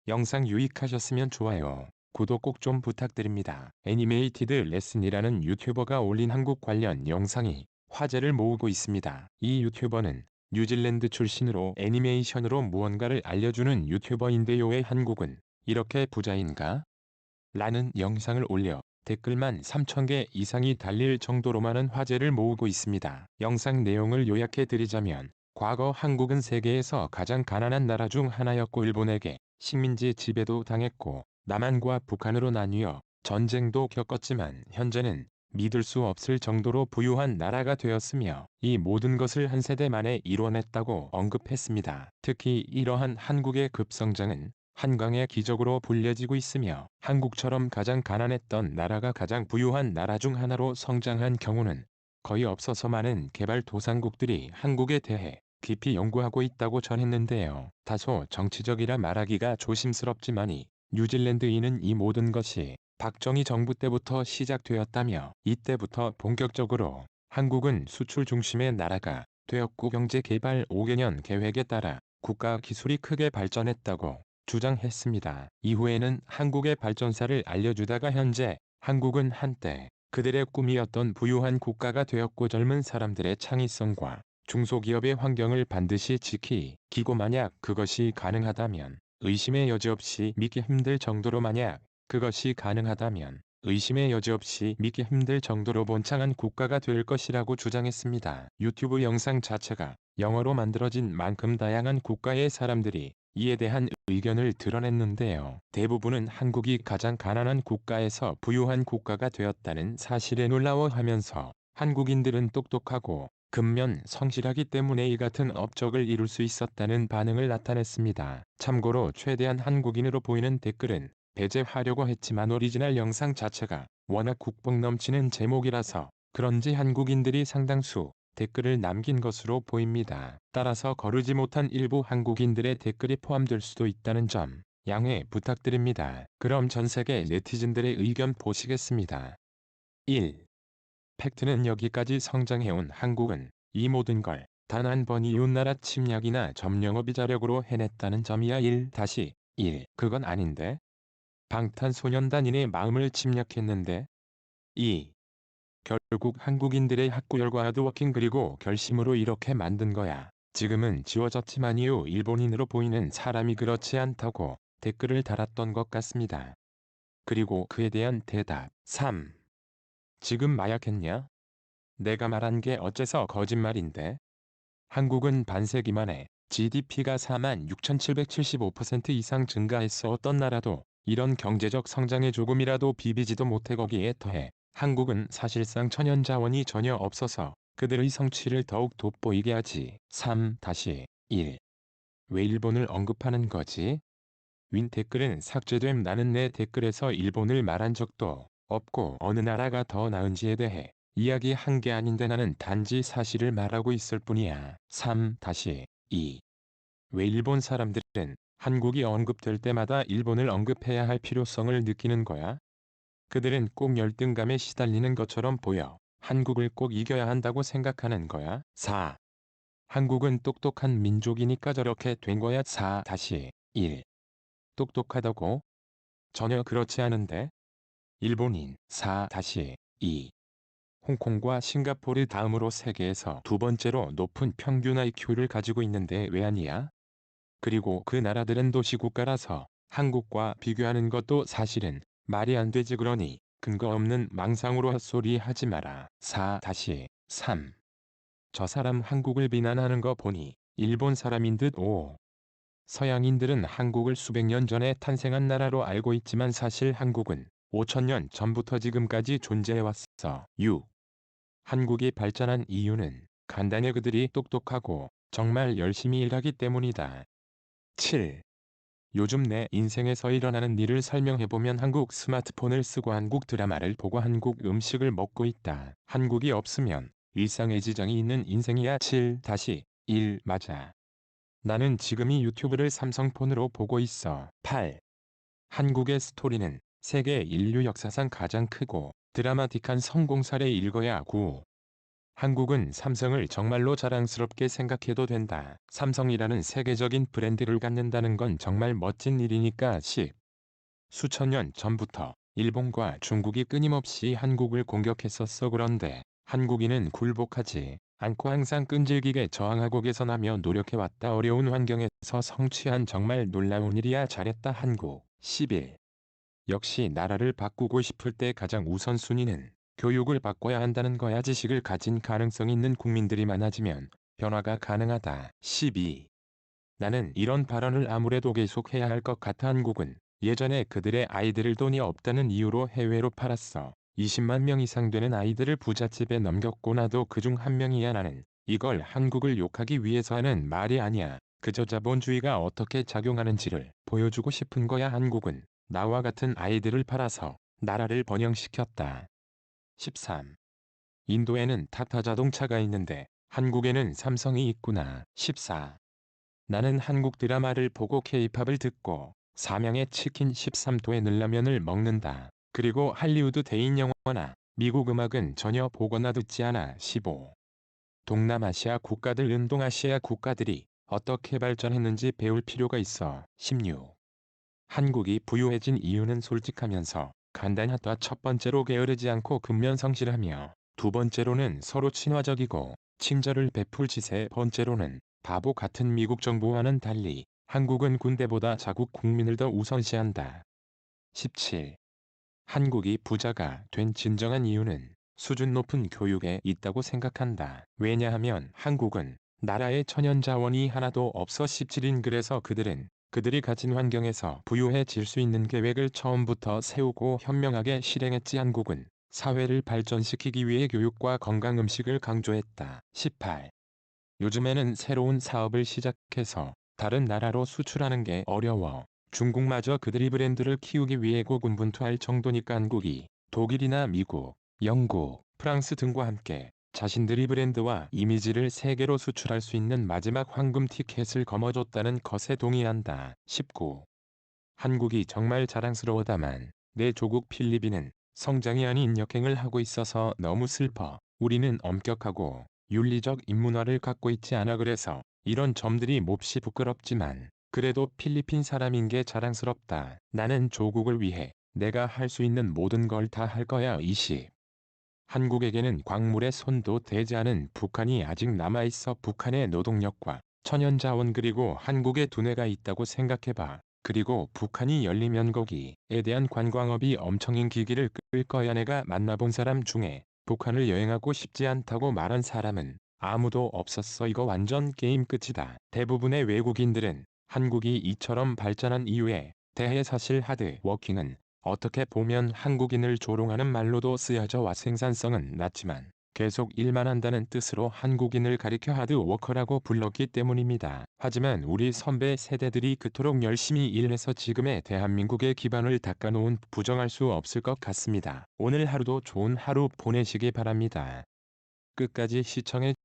영상 유익하셨으면 좋아요, 구독 꼭 좀 부탁드립니다. 애니메이티드 레슨이라는 유튜버가 올린 한국 관련 영상이 화제를 모으고 있습니다. 이 유튜버는 뉴질랜드 출신으로 애니메이션으로 무언가를 알려주는 유튜버인데요. 왜 한국은 이렇게 부자인가? 라는 영상을 올려 댓글만 3,000개 이상이 달릴 정도로 많은 화제를 모으고 있습니다. 영상 내용을 요약해 드리자면, 과거 한국은 세계에서 가장 가난한 나라 중 하나였고 일본에게 식민지 지배도 당했고 남한과 북한으로 나뉘어 전쟁도 겪었지만 현재는 믿을 수 없을 정도로 부유한 나라가 되었으며 이 모든 것을 한 세대 만에 이뤄냈다고 언급했습니다. 특히 이러한 한국의 급성장은 한강의 기적으로 불려지고 있으며, 한국처럼 가장 가난했던 나라가 가장 부유한 나라 중 하나로 성장한 경우는 거의 없어서 많은 개발도상국들이 한국에 대해 깊이 연구하고 있다고 전했는데요. 다소 정치적이라 말하기가 조심스럽지만이 뉴질랜드인은 이 모든 것이 박정희 정부 때부터 시작되었다며, 이때부터 본격적으로 한국은 수출 중심의 나라가 되었고 경제개발 5개년 계획에 따라 국가 기술이 크게 발전했다고 주장했습니다. 이후에는 한국의 발전사를 알려주다가 현재 한국은 한때 그들의 꿈이었던 부유한 국가가 되었고 젊은 사람들의 창의성과 중소기업의 환경을 반드시 지키고 만약 그것이 가능하다면 의심의 여지 없이 믿기 힘들 정도로 만약 그것이 가능하다면 의심의 여지 없이 믿기 힘들 정도로 번창한 국가가 될 것이라고 주장했습니다. 유튜브 영상 자체가 영어로 만들어진 만큼 다양한 국가의 사람들이 이에 대한 의견을 드러냈는데요. 대부분은 한국이 가장 가난한 국가에서 부유한 국가가 되었다는 사실에 놀라워하면서 한국인들은 똑똑하고 근면 성실하기 때문에 이 같은 업적을 이룰 수 있었다는 반응을 나타냈습니다. 참고로 최대한 한국인으로 보이는 댓글은 배제하려고 했지만 오리지널 영상 자체가 워낙 국뽕 넘치는 제목이라서 그런지 한국인들이 상당수 댓글을 남긴 것으로 보입니다. 따라서 거르지 못한 일부 한국인들의 댓글이 포함될 수도 있다는 점 양해 부탁드립니다. 그럼 전세계 네티즌들의 의견 보시겠습니다. 1. 팩트는 여기까지 성장해온 한국은 이 모든 걸 단 한 번 이웃나라 침략이나 점령업이 자력으로 해냈다는 점이야. 1-1. 그건 아닌데? 방탄소년단인의 마음을 침략했는데? 2. 결국 한국인들의 학구열과 하드워킹 그리고 결심으로 이렇게 만든 거야. 지금은 지워졌지만 이후 일본인으로 보이는 사람이 그렇지 않다고 댓글을 달았던 것 같습니다. 그리고 그에 대한 대답. 3. 지금 마약했냐? 내가 말한 게 어째서 거짓말인데? 한국은 반세기 만에 GDP가 46,775% 이상 증가했어. 어떤 나라도 이런 경제적 성장에 조금이라도 비비지도 못해. 거기에 더해 한국은 사실상 천연자원이 전혀 없어서 그들의 성취를 더욱 돋보이게 하지. 3-1. 왜 일본을 언급하는 거지? 윈 댓글은 삭제됨. 나는 내 댓글에서 일본을 말한 적도 없고 어느 나라가 더 나은지에 대해 이야기한 게 아닌데 나는 단지 사실을 말하고 있을 뿐이야. 3-2. 왜 일본 사람들은 한국이 언급될 때마다 일본을 언급해야 할 필요성을 느끼는 거야? 그들은 꼭 열등감에 시달리는 것처럼 보여 한국을 꼭 이겨야 한다고 생각하는 거야? 4. 한국은 똑똑한 민족이니까 저렇게 된 거야. 4-1. 똑똑하다고? 전혀 그렇지 않은데? 일본인. 4-2. 홍콩과 싱가포르 다음으로 세계에서 두 번째로 높은 평균 IQ를 가지고 있는데 왜 아니야? 그리고 그 나라들은 도시국가라서 한국과 비교하는 것도 사실은 말이 안 되지. 그러니 근거 없는 망상으로 헛소리 하지 마라. 4-3. 저 사람 한국을 비난하는 거 보니 일본 사람인 듯. 5. 서양인들은 한국을 수백 년 전에 탄생한 나라로 알고 있지만 사실 한국은 5,000년 전부터 지금까지 존재해왔어. 6. 한국이 발전한 이유는 간단해 그들이 똑똑하고 정말 열심히 일하기 때문이다. 7. 요즘 내 인생에서 일어나는 일을 설명해보면 한국 스마트폰을 쓰고 한국 드라마를 보고 한국 음식을 먹고 있다. 한국이 없으면 일상에 지장이 있는 인생이야. 7-1. 맞아. 나는 지금 이 유튜브를 삼성폰으로 보고 있어. 8. 한국의 스토리는 세계 인류 역사상 가장 크고 드라마틱한 성공 사례 일거야. 9. 한국은 삼성을 정말로 자랑스럽게 생각해도 된다. 삼성이라는 세계적인 브랜드를 갖는다는 건 정말 멋진 일이니까 수천 년 전부터 일본과 중국이 끊임없이 한국을 공격했었어. 그런데 한국인은 굴복하지 않고 항상 끈질기게 저항하고 개선하며 노력해왔다. 어려운 환경에서 성취한 정말 놀라운 일이야. 잘했다 한국. 11. 역시 나라를 바꾸고 싶을 때 가장 우선순위는 교육을 바꿔야 한다는 거야. 지식을 가진 가능성 있는 국민들이 많아지면 변화가 가능하다. 12. 나는 이런 발언을 아무래도 계속해야 할 것 같아. 한국은 예전에 그들의 아이들을 돈이 없다는 이유로 해외로 팔았어. 20만 명 이상 되는 아이들을 부잣집에 넘겼고 나도 그중 한 명이야. 나는 이걸 한국을 욕하기 위해서 하는 말이 아니야. 그저 자본주의가 어떻게 작용하는지를 보여주고 싶은 거야. 한국은 나와 같은 아이들을 팔아서 나라를 번영시켰다. 13. 인도에는 타타 자동차가 있는데 한국에는 삼성이 있구나. 14. 나는 한국 드라마를 보고 케이팝을 듣고 삼양의 치킨 13도의 늘라면을 먹는다. 그리고 할리우드 대인 영화나 미국 음악은 전혀 보거나 듣지 않아. 15. 동남아시아 국가들 운동아시아 국가들이 어떻게 발전했는지 배울 필요가 있어. 16. 한국이 부유해진 이유는 솔직하면서 간단하다. 첫 번째로 게으르지 않고 근면성실하며 두 번째로는 서로 친화적이고 친절을 베풀지. 세 번째로는 바보 같은 미국 정부와는 달리 한국은 군대보다 자국 국민을 더 우선시한다. 17. 한국이 부자가 된 진정한 이유는 수준 높은 교육에 있다고 생각한다. 왜냐하면 한국은 나라에 천연자원이 하나도 없어. 17인 그래서 그들은 그들이 가진 환경에서 부유해질 수 있는 계획을 처음부터 세우고 현명하게 실행했지. 한국은 사회를 발전시키기 위해 교육과 건강 음식을 강조했다. 18. 요즘에는 새로운 사업을 시작해서 다른 나라로 수출하는 게 어려워. 중국마저 그들이 브랜드를 키우기 위해 고군분투할 정도니까 한국이 독일이나 미국, 영국, 프랑스 등과 함께 자신들이 브랜드와 이미지를 세계로 수출할 수 있는 마지막 황금 티켓을 거머쥐었다는 것에 동의한다. 19. 한국이 정말 자랑스러워다만 내 조국 필리핀은 성장이 아닌 역행을 하고 있어서 너무 슬퍼. 우리는 엄격하고 윤리적 인문화를 갖고 있지 않아. 그래서 이런 점들이 몹시 부끄럽지만 그래도 필리핀 사람인 게 자랑스럽다. 나는 조국을 위해 내가 할 수 있는 모든 걸 다 할 거야. 20. 한국에게는 광물에 손도 대지 않은 북한이 아직 남아있어. 북한의 노동력과 천연자원 그리고 한국의 두뇌가 있다고 생각해봐. 그리고 북한이 열리면 거기에 대한 관광업이 엄청 인기기를 끌 거야. 내가 만나본 사람 중에 북한을 여행하고 싶지 않다고 말한 사람은 아무도 없었어. 이거 완전 게임 끝이다. 대부분의 외국인들은 한국이 이처럼 발전한 이유에 대해 사실 하드워킹은 어떻게 보면 한국인을 조롱하는 말로도 쓰여져 와 생산성은 낮지만 계속 일만 한다는 뜻으로 한국인을 가리켜 하드워커라고 불렀기 때문입니다. 하지만 우리 선배 세대들이 그토록 열심히 일해서 지금의 대한민국의 기반을 닦아놓은 부정할 수 없을 것 같습니다. 오늘 하루도 좋은 하루 보내시기 바랍니다. 끝까지 시청해